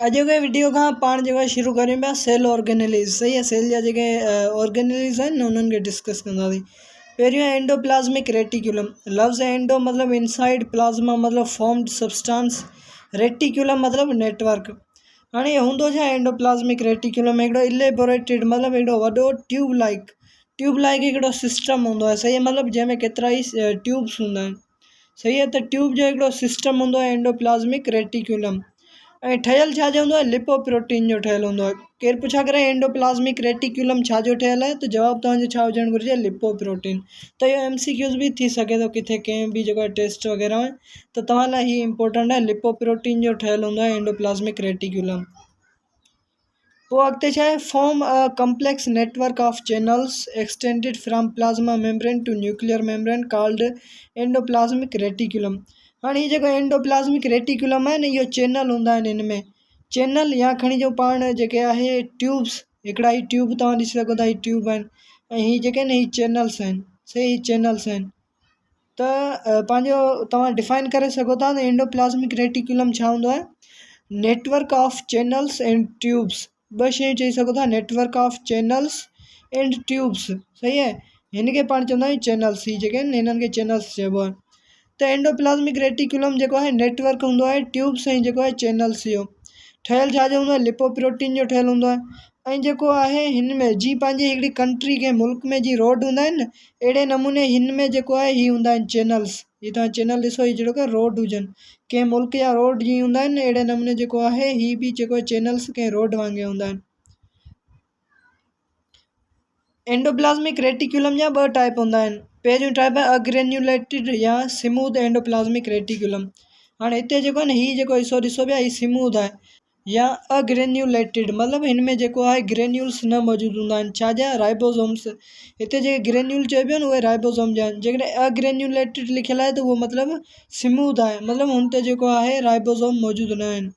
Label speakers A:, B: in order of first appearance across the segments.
A: अॼु के वीडियो खां पाण जो शुरू करियूं पिया सेल ऑर्गेनेलिज़। सही है, सेल जा जेके ऑर्गेनेलिज़ आहिनि न उन्हनि खे डिस्कस कंदासीं। पहिरियों आहे एंडोप्लाज़्मिक रेटिकुलम। लफ़्ज़ एंडो मतिलबु इनसाइड, प्लाज़्मा मतिलबु फॉर्म्ड सब्सटेंस, रेटिकुलम मतिलबु नेटवर्क। हाणे हूंदो छा एंडोप्लाज़्मिक रेटिकुलम हिकिड़ो इलेबोरेटेड मतिलबु हिकिड़ो वॾो ट्यूब लाइक हिकिड़ो सिस्टम हूंदो आहे। सही है, मतिलबु जंहिंमें केतिरा ई ट्यूब्स हूंदा आहिनि। सही है, त ट्यूब जो हिकिड़ो सिस्टम हूंदो आहे एंडोप्लाज़्मिक रेटिकुलम। ऐं ठहियलु छा जो हूंदो आहे, लिपोप्रोटीन जो ठहियलु हूंदो आहे। केरु पुछा करे एंडोप्लाज़्मिक रेटिकुलम छा जो ठहियलु आहे, त जवाबु तव्हांजो छा हुजणु घुरिजे, लिपोप्रोटीन। त इहो MCQs बि थी सघे थो किथे कंहिं बि जेको आहे टेस्ट वग़ैरह में, त तव्हां लाइ हीउ इंपॉर्टेंट आहे, लिपोप्रोटीन जो ठहियलु हूंदो आहे एंडोप्लाज़्मिक रेटिकुलम। पोइ अॻिते छा आहे, form a complex network of channels extended from plasma membrane to nuclear membrane called endoplasmic reticulum. हाणे हीउ जेको एंडोप्लाज़्मिक रेटिकुलम आहे न, इहो चैनल हूंदा आहिनि हिन में। चैनल या खणी जो पाण जेके आहे ट्यूब्स, हिकिड़ा ही ट्यूब तव्हां ॾिसी सघो था, ही ट्यूब आहिनि ऐं हीअ जेके आहिनि ही चैनल्स आहिनि। सही, ही चैनल्स आहिनि। त पंहिंजो तव्हां डिफाइन करे सघो था त एंडोप्लाज़्मिक रेटिकुलम छा हूंदो आहे, network of channels and tubes. ॿ शयूं चई सघो था, network of channels and tubes. सही है, हिन खे पाण चवंदा आहियूं चैनल्स। ही जेके आहिनि हिननि खे चैनल्स चइबो आहे। त एंडोप्लाज़्मिक रेटिकुलम जेको आहे नेटवर्क हूंदो आहे ट्यूब्स ऐं जेको आहे चैनल्स जो। ठहियलु छा जो हूंदो आहे, लिपोप्रोटीन जो ठहियलु हूंदो आहे। ऐं जेको आहे हिन में जीअं पंहिंजी हिकिड़ी कंट्री कंहिं मुल्क में जीअं रोड हूंदा आहिनि न, अहिड़े नमूने हिन में जेको आहे ही हूंदा आहिनि चैनल्स। हीअ तव्हां चैनल ॾिसो, हीअ जेको रोड हुजनि, कंहिं मुल्क जा रोड जीअं हूंदा आहिनि न, अहिड़े नमूने जेको आहे ही बि जेको आहे चैनल्स कंहिं रोड वांगुरु हूंदा आहिनि। एंडोप्लाज़्मिक रेटिकुलम जा ॿ टाइप हूंदा आहिनि। पहिरियों टाइप आहे अग्रेन्यूलेटेड या स्मूथ एंडोप्लाज़्मिक रेटिकुलम। हाणे हिते जेको आहे न, हीअ जेको हिसो ॾिसो पिया, हीअ स्मूथ आहे। या अग्रेन्यूलेटेड मतिलबु हिन में जेको आहे ग्रेन्यूल्स न मौजूदु हूंदा आहिनि। छा जा, राइबोसोम्स। हिते जेके ग्रेन्यूल चइबो आहे न, उहे राइबोसोम जा आहिनि। जेकॾहिं अग्रेन्यूलेटेड लिखियलु आहे त उहो मतिलबु स्मूथ आहे, मतिलबु हुन ते जेको आहे राइबोसोम मौजूदु न आहिनि।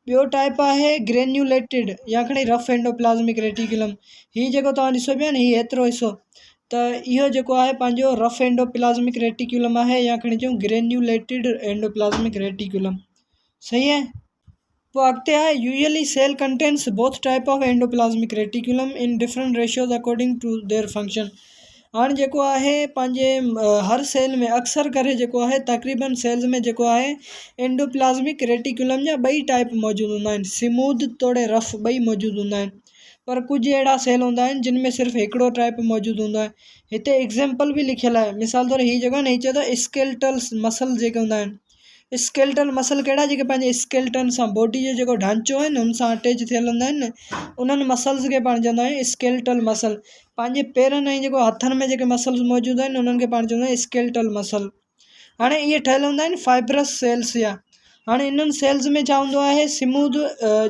A: ॿियो टाइप आहे ग्रेन्यूलेटेड या खणी रफ एंडोप्लाज़्मिक रेटिकुलम। हीअ जेको तव्हां ॾिसो पिया न, हीअ एतिरो हिसो, त इहो जेको आहे पंहिंजो रफ एंडोप्लाज़्मिक रेटिकुलम आहे, या खणी चऊं ग्रेन्यूलेटेड एंडोप्लाज़्मिक रेटिकुलम। सही है। पोइ अॻिते आहे, usually cell contains both type of endoplasmic reticulum in different ratios according to their function. हाणे जेको आहे पंहिंजे हर सेल में अक्सर करे जेको आहे तक़रीबन सेल्स में जेको आहे एंडोप्लाज़्मिक रेटिकुलम जा ॿई टाइप मौजूदु हूंदा आहिनि, स्मूथ तोड़े रफ ॿई मौजूदु हूंदा आहिनि। पर कुझु अहिड़ा सेल हूंदा आहिनि जिन में सिर्फ़ु हिकिड़ो टाइप मौजूदु हूंदो आहे। हिते एग्ज़ाम्पल बि लिखियलु आहे। मिसाल तौरु हीअ जेको आहे न, हीअ चए थो स्केलेटल मसल जेके हूंदा आहिनि। स्केलेटल मसल कहिड़ा, जेके पंहिंजे स्केलेटन सां, बॉडी जो जेको ढांचो आहे न, हुन सां अटैच थियल हूंदा आहिनि न, उन्हनि मसल्स खे पाण चवंदा आहियूं स्केलेटल मसल। पंहिंजे पेरनि ऐं जेको हथनि में जेके मसल्स मौजूदु आहिनि उन्हनि खे पाण चवंदा आहियूं स्केलेटल मसल। हाणे इहे ठहियलु हूंदा आहिनि फाइब्रस सेल्स जा। हाणे इन्हनि सेल्स में छा हूंदो आहे, स्मूथ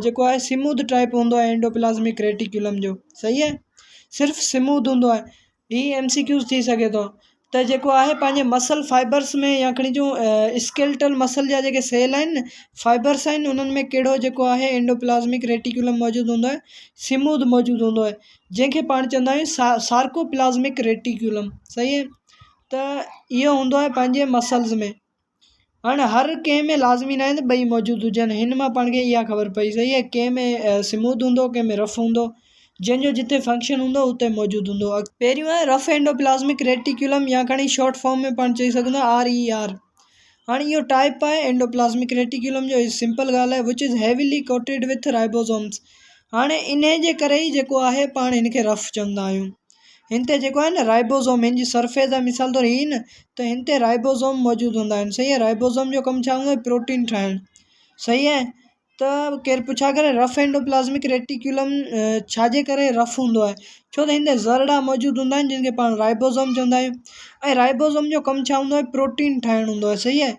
A: जेको आहे स्मूथ टाइप हूंदो आहे एंडोप्लाज़्मिक रेटिकुलम जो। सही है, सिर्फ़ु स्मूथ हूंदो आहे। हीअ MCQs थी सघे थो। त जेको आहे पंहिंजे मसल फाइबर्स में या खणी चऊं स्केलेटल मसल जा जेके सेल आहिनि न, फाइबर्स आहिनि, उन्हनि में कहिड़ो जेको आहे एंडोप्लाज़्मिक रेटिकुलम मौजूदु हूंदो आहे, स्मूथ मौजूदु हूंदो आहे, जंहिंखे पाण चवंदा आहियूं सार्कोप्लाज़्मिक रेटिकुलम। सही है, त इहो हूंदो आहे पंहिंजे मसल्स में। हाणे हर कंहिं में लाज़मी न आहे त ॿई मौजूदु हुजनि, हिन मां पाण खे इहा ख़बर पई। सही है, कंहिं में स्मूथ हूंदो, कंहिं में रफ हूंदो, जंहिंजो जिते फंक्शन हूंदो उते मौजूदु हूंदो। पहिरियों आहे रफ एंडोप्लाज़्मिक रेटिकुलम या खणी शॉर्ट फॉर्म में पाण चई सघंदा RER। हाणे इहो टाइप आहे एंडोप्लाज़्मिक रेटिकुलम जो, सिंपल ॻाल्हि आहे, which is heavily coated with ribosomes. हाणे इन जे करे ई जेको आहे पाण हिन खे रफ चवंदा आहियूं। हिन ते जेको आहे न राइबोसोम, हिन जी सरफेस आहे मिसाल तौरु हीअ न, त हिन ते राइबोसोम मौजूदु हूंदा आहिनि। सही है, राइबोसोम जो कमु छा हूंदो आहे, प्रोटीन ठाहिणु। सही है, त केरु पुछा करे रफ एंडोप्लाज़्मिक रेटिकुलम छाजे करे रफ हूंदो आहे, छो त हिन ते ज़रड़ा मौजूदु हूंदा आहिनि जिन खे पाण राइबोसोम चवंदा आहियूं। ऐं राइबोसोम जो कमु छा हूंदो आहे, प्रोटीन ठाहिणु हूंदो आहे। सही है,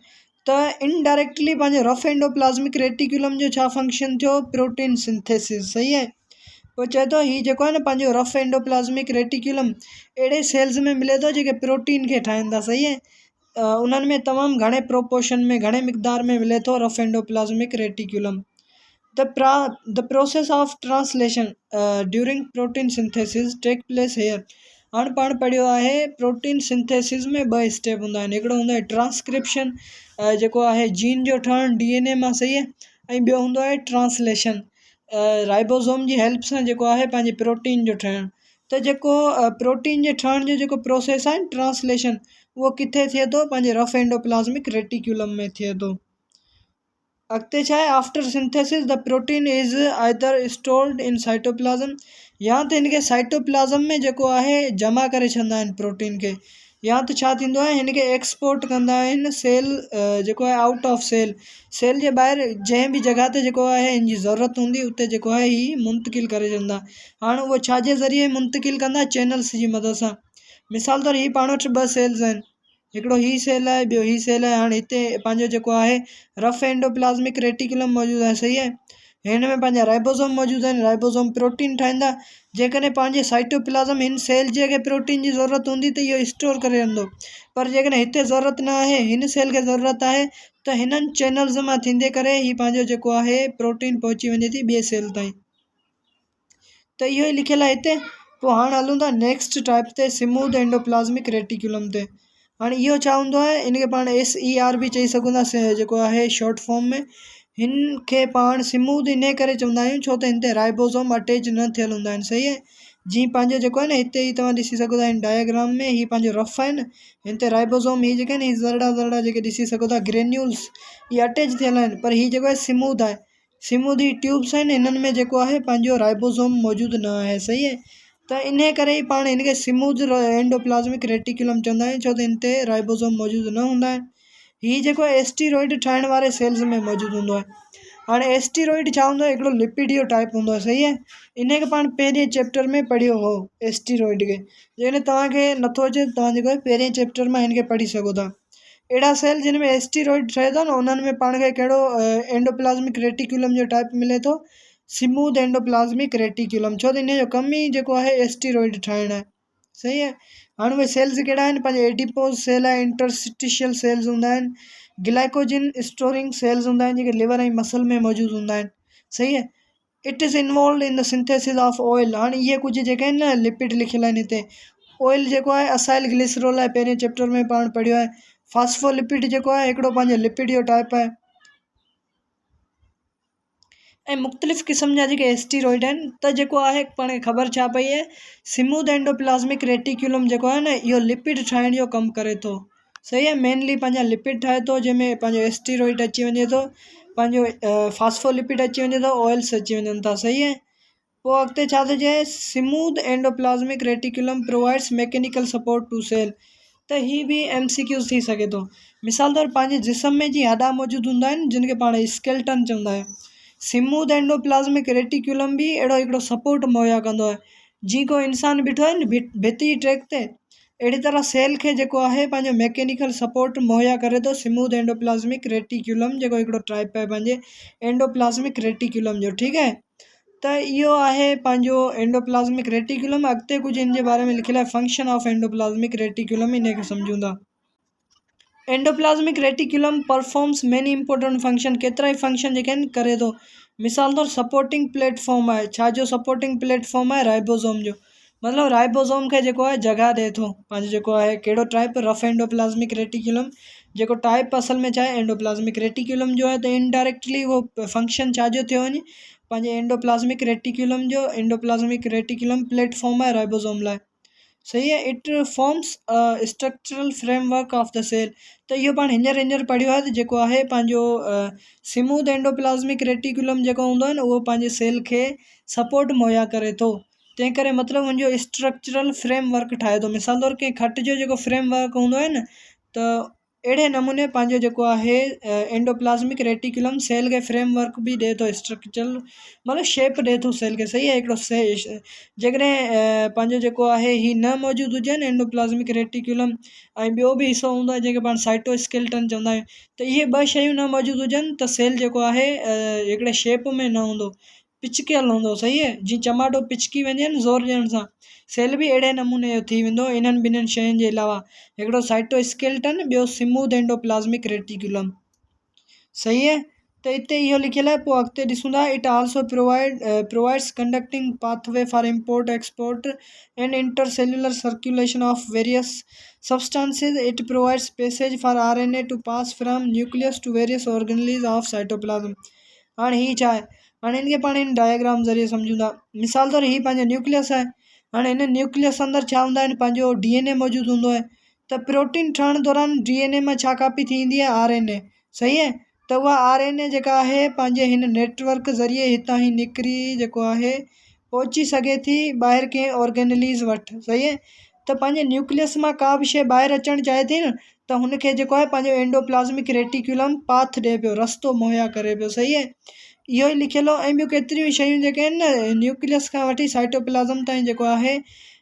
A: त इनडायरेक्टली पंहिंजे रफ एंडोप्लाज़्मिक रेटिकुलम जो छा फंक्शन थियो, प्रोटीन सिंथेसिस। सही है, पोइ चए थो हीअ जेको आहे न पंहिंजो रफ एंडोप्लाज़्मिक रेटिकुलम अहिड़े सेल्स में मिले थो जेके प्रोटीन खे ठाहिनि था। सही है, उन्हनि में तमामु घणे प्रोपोर्शन में, घणे मिक़दार में मिले थो rough endoplasmic reticulum. The process of translation during protein synthesis take place here. हाणे पाण पढ़ियो आहे प्रोटीन सिंथेसिस में ॿ स्टेप हूंदा आहिनि। हिकिड़ो हूंदो आहे ट्रांसक्रिप्शन, जेको आहे जीन जो ठहणु DNA मां। सही है, ऐं ॿियो हूंदो आहे ट्रांसलेशन। राइबोसोम जी हेल्प सां जेको आहे पंहिंजे प्रोटीन जो ठहिणु। त जेको प्रोटीन जे ठहण जो जेको प्रोसेस आहे ट्रांसलेशन, उहो किथे थिए थो, पंहिंजे रफ एंडोप्लाज़मिक रेटिक्यूलम में थिए थो। अॻिते छा आहे, after synthesis the protein is either stored in cytoplasm, या त हिन खे साइटोप्लाज़म में जेको आहे जमा करे छॾींदा आहिनि प्रोटीन खे, या त छा थींदो आहे हिन खे एक्सपोर्ट कंदा आहिनि सेल जेको आहे आउट ऑफ सेल, सेल जे ॿाहिरि जंहिं बि जॻह ते जेको आहे हिन जी ज़रूरत हूंदी उते जेको आहे हीअ मुंतकिल करे छॾींदा। हाणे उहो छाजे ज़रिए मुंतकिल कंदा, चैनल्स जी मदद सां। मिसाल तौरु हीअ पाण वटि 2 सेल्स आहिनि, हिकिड़ो हीअ सेल आहे, ॿियो हीअ सेल आहे। हाणे हिते पंहिंजो जेको आहे रफ एंडोप्लाज़मिक रेटिकुलम मौजूदु आहे, सही आहे। हिन में पंहिंजा राइबोसोम मौजूदु आहिनि, राइबोसोम प्रोटीन ठाहींदा। जेकॾहिं पंहिंजे साइटोप्लाज़म हिन सेल जे खे प्रोटीन जी ज़रूरत हूंदी त इहो स्टोर करे रखंदो, पर जेकॾहिं हिते ज़रूरत न आहे, हिन सेल खे ज़रूरत आहे, त हिननि चैनल्स मां थींदे करे हीअ पंहिंजो जेको आहे प्रोटीन पहुची वञे थी ॿिए सेल ताईं। त इहो ई लिखियलु आहे हिते। पोइ हाणे हलूं था नेक्स्ट टाइप ते, स्मूथ एंडोप्लाज़मिक रेटिकुलम ते। हाणे इहो छा हूंदो आहे, इन खे पाण SER बि चई सघूं था, जेको आहे शॉर्ट फॉर्म में। हिन खे पाण स्मूथ इन करे चवंदा आहियूं छो त हिन ते राइबोसोम अटैच न थियल हूंदा आहिनि, सही आहे। जीअं पंहिंजो जेको आहे न, हिते ई तव्हां ॾिसी सघो था हिन डायग्राम में, हीअ पंहिंजो रफ आहे न, हिन ते राइबोसोम हीअ जेके आहिनि ज़रड़ा ज़रड़ा जेके ॾिसी सघो था ग्रेन्यूल्स, इहे अटैच थियल आहिनि, पर हीअ जेको आहे स्मूथ आहे। स्मूथ ही ट्यूब्स आहिनि, हिननि में जेको आहे पंहिंजो राइबोसोम मौजूदु न आहे, सही आहे। त इन करे ई पाण हिन खे स्मूथ एंडोप्लाज़मिक रेटिकुलम चवंदा आहियूं, छो त हिन ते राइबोसोम मौजूदु न हूंदा आहिनि। हीअ जेको आहे एस्टीरॉइड ठाहिण वारे सेल्स में मौजूदु हूंदो आहे। हाणे एस्टीरॉइड छा हूंदो आहे, हिकिड़ो लिपिड जो टाइप हूंदो आहे, सही आहे। इन खे पाण पहिरें चैप्टर में पढ़ियो हो एस्टीरॉइड खे, जेकॾहिं तव्हांखे नथो अचे तव्हां जेको आहे पहिरें चैप्टर मां हिन खे पढ़ी सघो था। अहिड़ा सेल जिन में एस्टीरॉइड ठहे थो न, उन्हनि में पाण खे कहिड़ो एंडोप्लाज़मिक रेटिकुलम जो टाइप मिले थो, स्मूथ एंडोप्लाज़मिक रेटिकुलम, छो त इन जो कम ई जेको आहे एस्टीरॉइड ठाहिणु आहे, सही आहे। हाणे उहे सेल्स कहिड़ा आहिनि, पंहिंजे एडिपोज सेल आहे, इंटरस्टिशियल सेल्स हूंदा आहिनि, ग्लाइकोजिन स्टोरिंग सेल्स हूंदा आहिनि जेके लिवर ऐं मसल में मौजूदु हूंदा आहिनि, सही आहे। It is involve in the synthesis of oil. हाणे इहे कुझु जेके आहिनि न लिपिड लिखियल आहिनि हिते। ऑयल जेको आहे असाइल ग्लिसरॉल आहे, पहिरें चैप्टर में पाण पढ़ियो आहे। फास्फोलिपिड जेको आहे हिकिड़ो पंहिंजो लिपिड जो टाइप आहे। ऐं मुख़्तलिफ़ क़िस्म जा जेके एस्टीरॉइड आहिनि, त जेको आहे पाण खे ख़बर छा पई आहे, स्मूथ एंडोप्लाज़मिक रेटिकुलम जेको आहे न, इहो लिपिड ठाहिण जो कमु करे थो, सही आहे। मेनली पंहिंजा लिपिड ठाहे थो, जंहिंमें पंहिंजो एस्टीरॉइड अची वञे थो, पंहिंजो फास्फोलिपिड अची वञे थो, ऑयल्स अची वञनि था, सही आहे। पोइ अॻिते छा थो चए, smooth endoplasmic reticulum provides mechanical support to cell. त हीअ बि MCQs थी सघे थो। मिसाल तौरु पंहिंजे जिस्म में जीअं हॾा मौजूदु हूंदा आहिनि, जिन खे पाण स्केल्टन चवंदा आहियूं, स्मूथ एंडोप्लाज़मिक रेटिकुलम बि अहिड़ो हिकिड़ो सपोर्ट मुहैया कंदो आहे। जीअं को इंसानु बीठो आहे न भिती ट्रैक ते, अहिड़ी तरह सेल खे जेको आहे पंहिंजो मैकेनिकल सपोर्ट मुहैया करे थो स्मूथ एंडोप्लाज़मिक रेटिकुलम, जेको हिकिड़ो टाइप आहे पंहिंजे एंडोप्लाज़मिक रेटिकुलम जो, ठीकु आहे। त इहो आहे पंहिंजो एंडोप्लाज़मिक रेटिकुलम। अॻिते कुझु इन जे बारे में लिखियलु आहे, फंक्शन ऑफ एंडोप्लाज़मिक रेटिकुलम, इन खे सम्झूं था। Endoplasmic reticulum performs many important function, केतिरा ई फंक्शन जेके आहिनि करे थो। मिसाल तौरु सपोर्टिंग प्लेटफॉर्म आहे, छा जो सपोर्टिंग प्लेटफॉर्म आहे, राइबोसोम जो, मतिलबु राइबोसोम खे जेको आहे जॻह ॾिए थो। पंहिंजो जेको आहे कहिड़ो टाइप, रफ एंडोप्लाज़मिक रेटिकुलम, जेको टाइप असल में छा आहे एंडोप्लाज़मिक रेटिकुलम जो आहे, त इनडायरेक्टली उहो फंक्शन छा जो थियो वञे, पंहिंजे एंडोप्लाज़मिक रेटिकुलम जो। एंडोप्लाज़मिक रेटिकुलम प्लेटफॉर्म आहे राइबोसोम लाइ, सही आहे। It forms structural framework of the cell. त इहो पाण हींअर पढ़ियो आहे, त जेको आहे पंहिंजो स्मूथ एंडोप्लाज़मिक रेटिकुलम जेको हूंदो आहे न, उहो पंहिंजे सेल खे सपोर्ट मुहैया करे थो। तंहिं करे मतिलबु हुनजो स्ट्रक्चरल फ्रेमवर्क ठाहे थो। मिसाल तौरु कंहिं खट जो जेको फ्रेमवर्क हूंदो आहे न, त अहिड़े नमूने पंहिंजो जेको आहे एंडोप्लाज़मिक रेटिकुलम सेल खे फ्रेमवर्क बि ॾिए थो, स्ट्रक्चरल मतिलबु शेप ॾिए थो सेल खे, सही आहे। हिकिड़ो जेकॾहिं पंहिंजो जेको आहे हीअ न मौजूदु हुजनि एंडोप्लाज़मिक रेटिकुलम, ऐं ॿियो बि हिसो हूंदो आहे जंहिंखे पाण साइटोस्केल्टन चवंदा आहियूं, त इहे 2 शयूं न मौजूदु हुजनि त सेल जेको आहे हिकिड़े शेप में न हूंदो, पिचकियल हूंदो, सही आहे। जीअं चमाटो पिचकी वञे न ज़ोर ॾियण सां, सेल बि अहिड़े नमूने जो थी वेंदो। इन्हनि ॿिन्हिनि शयुनि जे अलावा हिकिड़ो साइटोस्केल्टन, ॿियो स्मूथ एंडोप्लाज़मिक रेटिकुलम, सही आहे। त हिते इहो लिखियलु आहे। पोइ अॻिते ॾिसूं था, it also provides conducting pathway for import export and intercellular circulation of various substances. It provides passage for RNA to pass from nucleus to various organelles of cytoplasm. हाणे हीअ छा आहे, हाणे हिनखे पाण हिन डायग्राम ज़रिए सम्झूं था। मिसाल तौरु हीअ पंहिंजो न्यूक्लियस आहे। हाणे हिन न्यूक्लियस अंदरि छा हूंदा आहिनि, पंहिंजो DNA मौजूदु हूंदो आहे। त प्रोटीन ठहण दौरान DNA में छा कापी थींदी आहे, RNA। सही आहे। त उहा RNA जेका आहे पंहिंजे हिन नेटवर्क ज़रिए हितां ई निकिरी जेको आहे पहुची सघे थी ॿाहिरि कंहिं ऑर्गेनलीज़ वटि। सही आहे। त पंहिंजे न्यूक्लियस मां का बि शइ ॿाहिरि अचणु चाहे थी न, त हुनखे जेको आहे पंहिंजो एंडोप्लाज़्मिक रेटिक्यूलम पाथ ॾिए पियो, रस्तो मुहैया करे पियो। सही आहे। इहो ई लिखियलु ऐं ॿियूं केतिरियूं शयूं जेके आहिनि न, न्यूक्लियस खां वठी साइटोप्लाज़म ताईं जेको आहे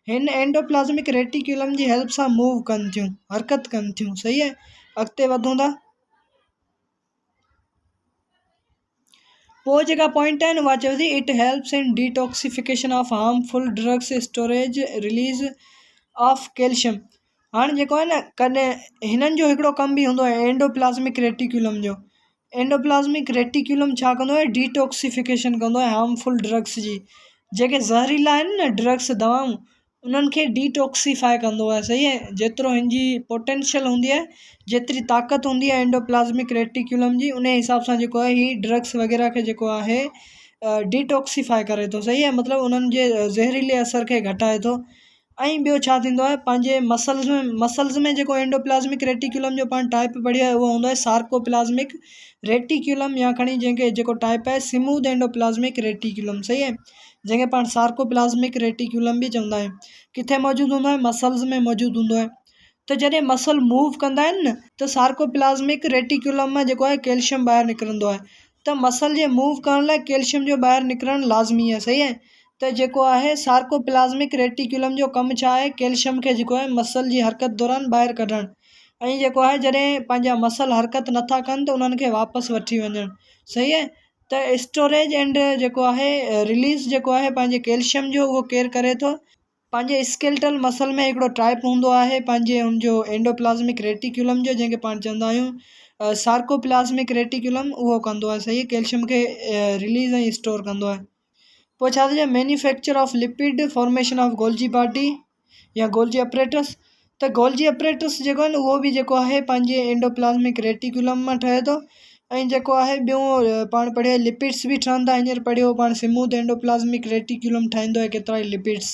A: हिन एंडोप्लाज़्मिक रेटिक्यूलम जी हेल्प सां मूव कनि थियूं, हरकत कनि थियूं। सही आहे। अॻिते वधूं था। पोइ जेका पॉइंट आहिनि उहा चवे थी it helps in detoxification of harmful drugs, storage, release of calcium. हाणे जेको आहे न, कॾहिं हिननि जो हिकिड़ो कमु बि हूंदो आहे एंडोप्लाज़्मिक रेटिक्यूलम जो। एंडोप्लाज़्मिक रेटिक्यूलम छा कंदो आहे, डिटॉक्सिफिकेशन कंदो आहे हार्मफुल ड्रग्स जी। जेके ज़हरीला आहिनि न ड्रग्स, दवाऊं, उन्हनि खे डिटॉक्सीफाई कंदो आहे। सही आहे। जेतिरो हिन जी पोटेंशियल हूंदी आहे, जेतिरी ताक़त हूंदी आहे एंडोप्लाज़्मिक रेटिक्यूलम जी, उन हिसाब सां जेको आहे हीअ ड्रग्स वग़ैरह खे जेको आहे डिटॉक्सीफाई करे थो। सही आहे। मतिलबु उन्हनि जे ज़हरीले असर खे घटाए थो। ऐं ॿियो छा थींदो आहे, पंहिंजे मसल्स में जेको एंडोप्लाज़्मिक रेटिक्यूलम जो पाण टाइप पढ़ियो आहे उहो हूंदो आहे सार्कोप्लाज़्मिक रेटिक्यूलम, या खणी जंहिंखे जेको टाइप आहे स्मूथ एंडोप्लाज़्मिक रेटिक्यूलम। सही आहे। जंहिंखे पाण सार्कोप्लाज़्मिक रेटिक्यूलम बि चवंदा आहियूं। किथे मौजूदु हूंदो आहे, मसल्स में मौजूदु हूंदो आहे। त जॾहिं मसल मूव कंदा आहिनि न, त सार्कोप्लाज़्मिक रेटिक्यूलम मां जेको आहे कैल्शियम ॿाहिरि निकिरंदो आहे। त मसल जे मूव करण लाइ कैल्शियम जो ॿाहिरि निकिरणु लाज़मी आहे। सही आहे। त जेको आहे सार्कोप्लाज़्मिक रेटिक्यूलम जो कमु छा आहे, कैल्शियम खे जेको आहे मसल जी हरकत दौरान ॿाहिरि कढणु। ऐं जेको आहे जॾहिं पंहिंजा मसल हरकत नथा कनि त उन्हनि खे वापसि वठी वञणु। सही आहे। त स्टोरेज एंड जेको आहे रिलीज़ जेको आहे पंहिंजे कैल्शियम जो, उहो केरु करे थो, पंहिंजे स्केलेटल मसल में हिकिड़ो टाइप हूंदो आहे पंहिंजे हुनजो एंडोप्लाज़्मिक रेटिक्यूलम जो, जंहिंखे पाण चवंदा आहियूं सार्कोप्लाज़्मिक रेटिक्यूलम, उहो कंदो आहे। सही। कैल्शियम खे रिलीज़ ऐं स्टोर कंदो आहे। पोइ छा थो चए, manufacture of lipid, formation of Golgi body या गोल्जी अपरेटस। त गोल्जी अपरेटस जेको आहे न, उहो बि जेको आहे पंहिंजे एंडोप्लाज़्मिक रेटिक्यूलम मां ठहे थो। ऐं जेको आहे ॿियूं पाण पढ़ियो लिपिड्स बि ठहंदा। हींअर पढ़ियो पाण स्मूथ एंडोप्लाज़्मिक रेटिक्यूलम ठाहींदो आहे केतिरा ई lipids.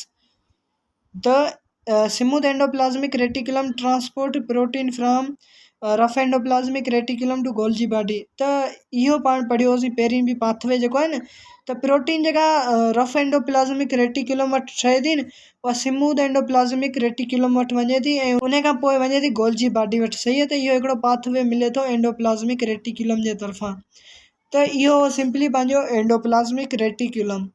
A: The smooth endoplasmic reticulum transport protein from rough endoplasmic reticulum to Golgi body. त इहो पाण पढ़ियोसीं पहिरीं बि पाथवे जेको आहे न, त प्रोटीन जेका रफ एंडोप्लाज़्मिक रेटिक्यूलम वटि ठहे थी न, उहा स्मूथ एंडोप्लाज़्मिक रेटिक्यूलम वटि वञे थी ऐं उन खां पोइ वञे थी गोल्जी बॉडी वटि। सही आहे। त इहो हिकिड़ो पाथवे मिले थो एंडोप्लाज़्मिक रेटिक्यूलम जे तरफ़ां। त इहो सिंपली पंहिंजो एंडोप्लाज़्मिक रेटिक्यूलम।